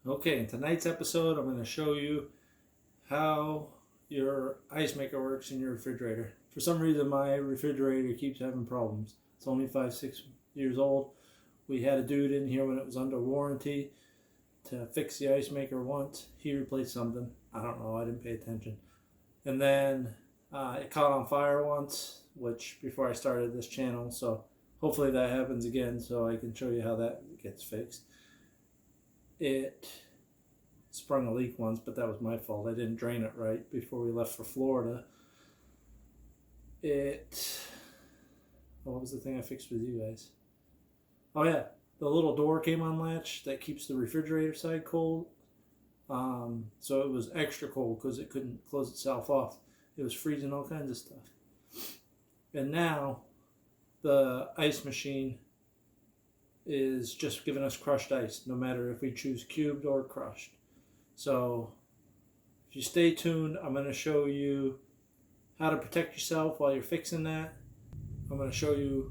Okay, in tonight's episode, I'm going to show you how your ice maker works in your refrigerator. For some reason, my refrigerator keeps having problems. It's only 5-6 years old. We had a dude in here when it was under warranty to fix the ice maker once. He replaced something. I don't know. I didn't pay attention. And then it caught on fire once, which before I started this channel. So hopefully that happens again so I can show you how that gets fixed. It sprung a leak once, but that was my fault. I didn't drain it right before we left for Florida. What was the thing I fixed with you guys? Oh yeah, the little door came unlatched that keeps the refrigerator side cold. So it was extra cold because it couldn't close itself off. It was freezing all kinds of stuff. And now the ice machine is just giving us crushed ice, no matter if we choose cubed or crushed. So if you stay tuned, I'm going to show you how to protect yourself while you're fixing that. I'm going to show you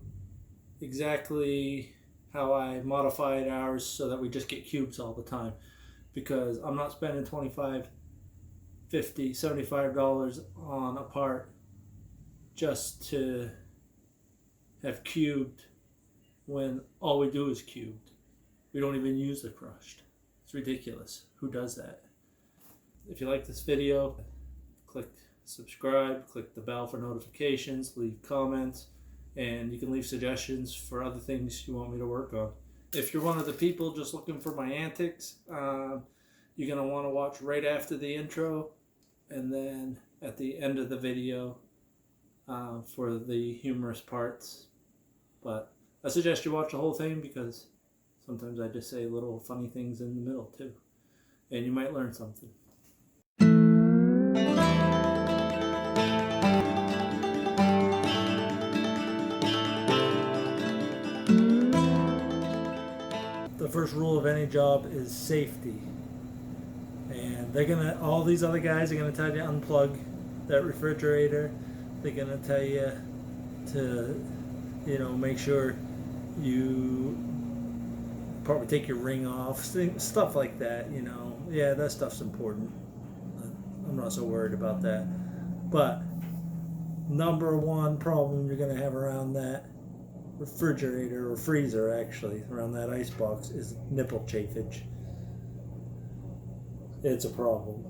exactly how I modified ours so that we just get cubes all the time, because I'm not spending $25, $50, $75 on a part just to have cubed when all we do is cubed. We don't even use the crushed. It's ridiculous. Who does that? If you like this video, click subscribe, click the bell for notifications, leave comments, and you can leave suggestions for other things you want me to work on. If you're one of the people just looking for my antics, you're going to want to watch right after the intro and then at the end of the video for the humorous parts. But I suggest you watch the whole thing because sometimes I just say little funny things in the middle too. And you might learn something. The first rule of any job is safety. And all these other guys are gonna tell you to unplug that refrigerator. They're gonna tell you to, make sure you probably take your ring off, stuff like that. Yeah, that stuff's important. I'm not so worried about that. But number one problem you're gonna have around that refrigerator or freezer, actually, around that ice box, is nipple chafage. It's a problem.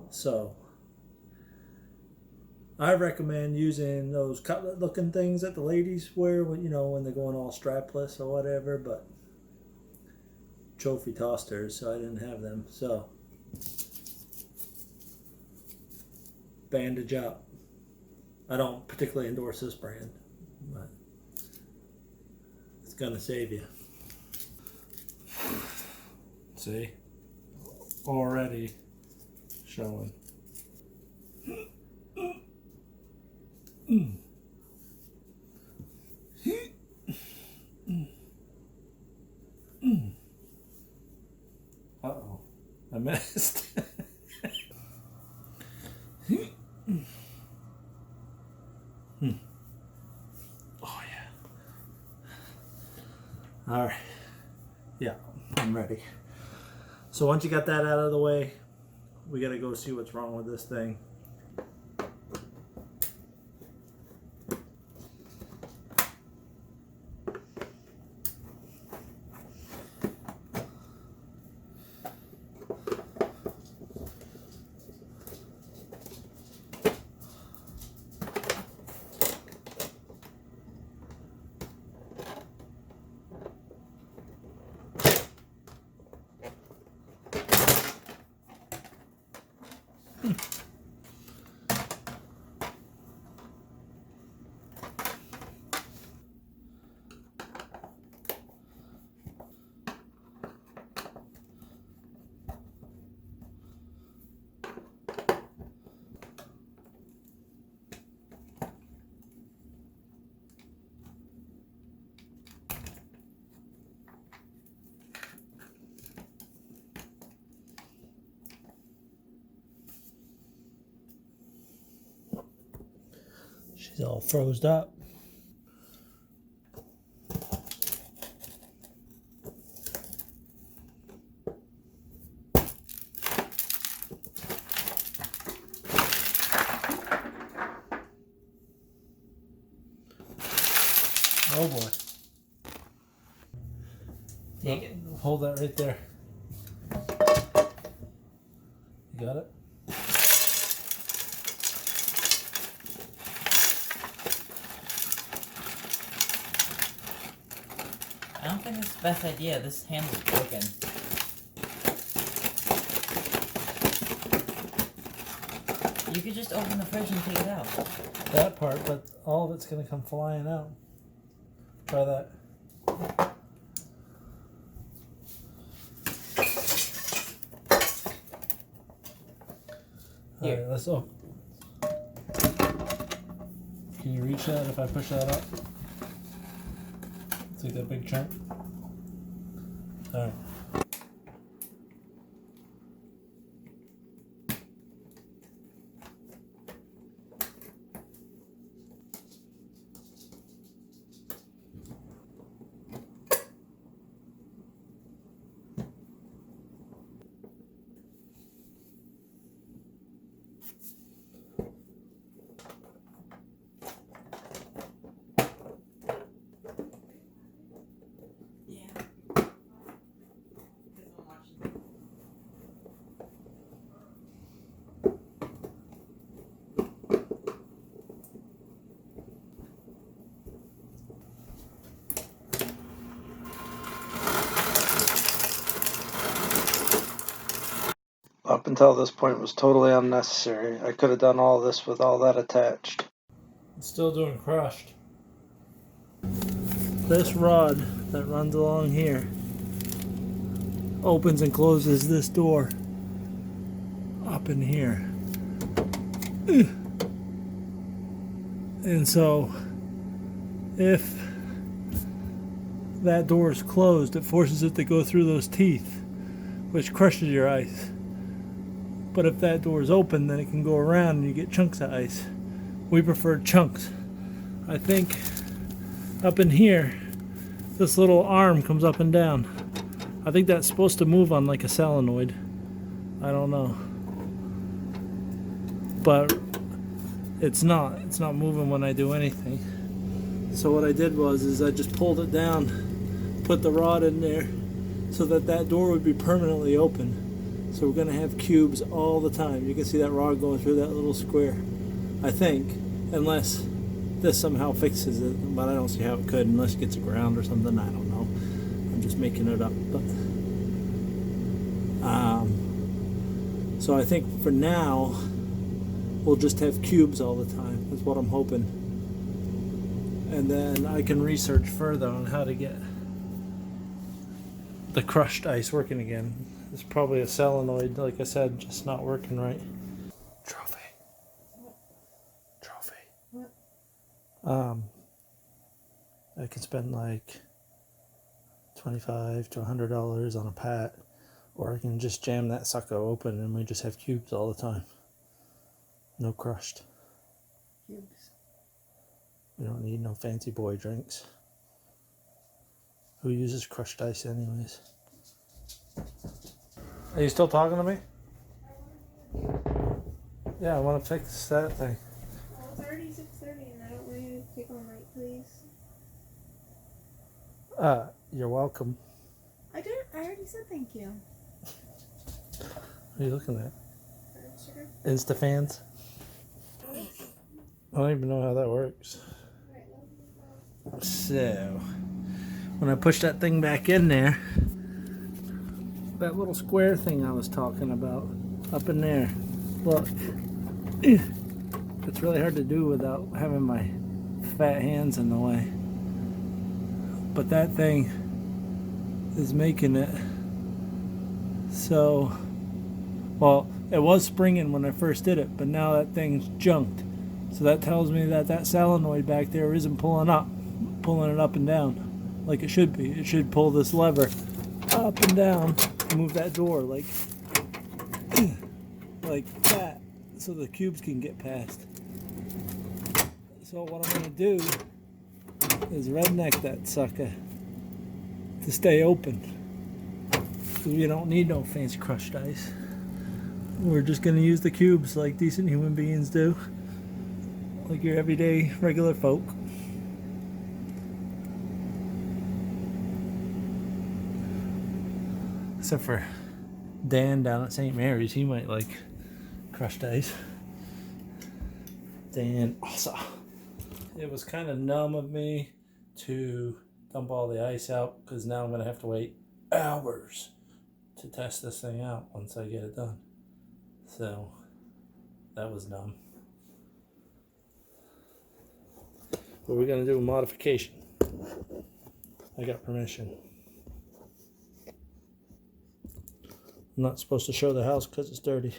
So I recommend using those cutlet looking things that the ladies wear when they're going all strapless or whatever, but trophy tossers, so I didn't have them. So bandage up. I don't particularly endorse this brand, but it's gonna save you. See? Already showing. Uh-oh. I missed. Oh, yeah. All right. Yeah, I'm ready. So once you got that out of the way, we got to go see what's wrong with this thing. She's all froze up. Oh boy. Take it. Hold that right there. You got it? I don't think it's the best idea. This handle's broken. You could just open the fridge and take it out. That part, but all of it's going to come flying out. Try that. Here. Alright, let's open. Can you reach that if I push that up? Take that big chunk. Alright. Up until this point was totally unnecessary. I could have done all this with all that attached. It's still doing crushed. This rod that runs along here opens and closes this door up in here. And so if that door is closed, it forces it to go through those teeth, which crushes your ice. But if that door is open, then it can go around and you get chunks of ice. We prefer chunks. I think up in here, this little arm comes up and down. I think that's supposed to move on like a solenoid. I don't know. But it's not. It's not moving when I do anything. So what I did was I just pulled it down, put the rod in there so that that door would be permanently open. So we're going to have cubes all the time. You can see that rod going through that little square. I think, unless this somehow fixes it, but I don't see how it could unless it gets a ground or something. I don't know. I'm just making it up. But so I think for now we'll just have cubes all the time. That's what I'm hoping. And then I can research further on how to get the crushed ice working again. It's probably a solenoid, like I said, just not working right. Trophy. What? I can spend like $25 to $100 on a pat, or I can just jam that sucker open and we just have cubes all the time. No crushed. Cubes. We don't need no fancy boy drinks. Who uses crushed ice anyways? Are you still talking to me? Yeah, I want to fix that thing. Well, it's already 6:30 and I don't want you to take home right, please. You're welcome. I already said thank you. What are you looking at? Sugar? Instafans? I don't even know how that works. So, when I push that thing back in there, that little square thing I was talking about, up in there, look, it's really hard to do without having my fat hands in the way. But that thing is making it so, well, it was springing when I first did it, but now that thing's junked. So that tells me that that solenoid back there isn't pulling it up and down like it should be. It should pull this lever up and down and move that door like that so the cubes can get past. So what I'm going to do is redneck that sucker to stay open. Because we don't need no fancy crushed ice. We're just going to use the cubes like decent human beings do. Like your everyday regular folk. Except for Dan down at St. Mary's, he might like crushed ice. Dan, also, it was kind of numb of me to dump all the ice out because now I'm gonna have to wait hours to test this thing out once I get it done. So that was dumb. But we're gonna do a modification. I got permission. I'm not supposed to show the house because it's dirty.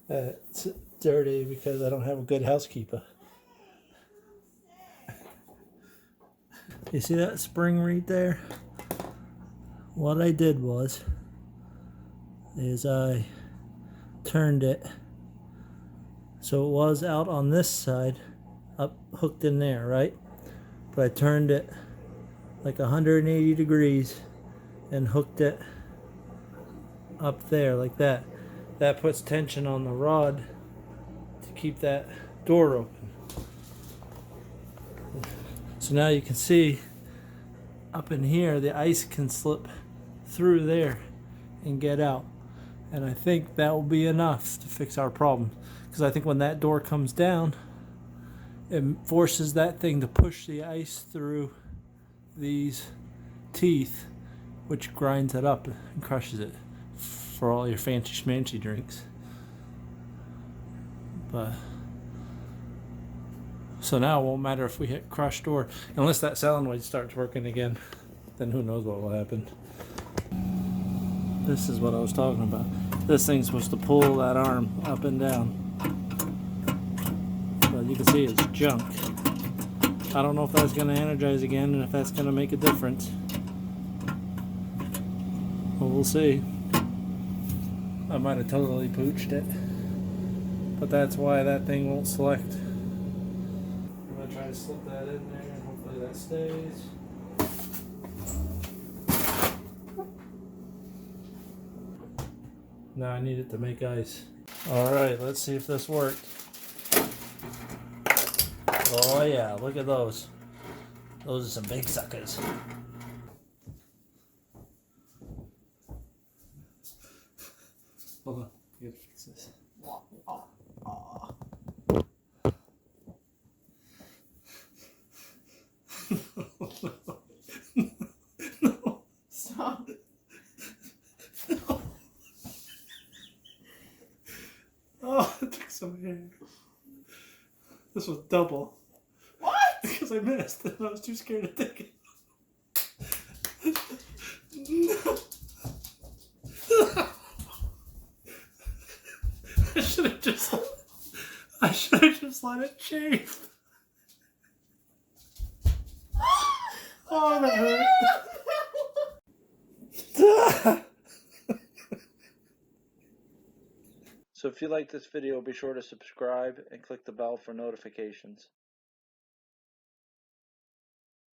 It's dirty because I don't have a good housekeeper. You see that spring right there? What I did is I turned it so it was out on this side, up hooked in there, right? But I turned it like 180 degrees and hooked it up there like that. That puts tension on the rod to keep that door open. So now you can see up in here the ice can slip through there and get out. And I think that will be enough to fix our problem. Because I think when that door comes down, it forces that thing to push the ice through these teeth, which grinds it up and crushes it for all your fancy schmancy drinks. But so now it won't matter if we hit crushed or unless that solenoid starts working again, then who knows what will happen. This is what I was talking about. This thing's supposed to pull that arm up and down. But you can see it's junk. I don't know if that's going to energize again and if that's going to make a difference. Well, we'll see. I might have totally pooched it. But that's why that thing won't select. I'm going to try to slip that in there and hopefully that stays. Now I need it to make ice. Alright, let's see if this worked. Oh yeah, look at those. Those are some big suckers. Hold on, I gotta fix this. No. Stop. No. Oh, it took some hair. This was double. What? Because I missed and I was too scared to take it. No. I should have just let it chafe. Oh, that hurt. So if you like this video, be sure to subscribe and click the bell for notifications.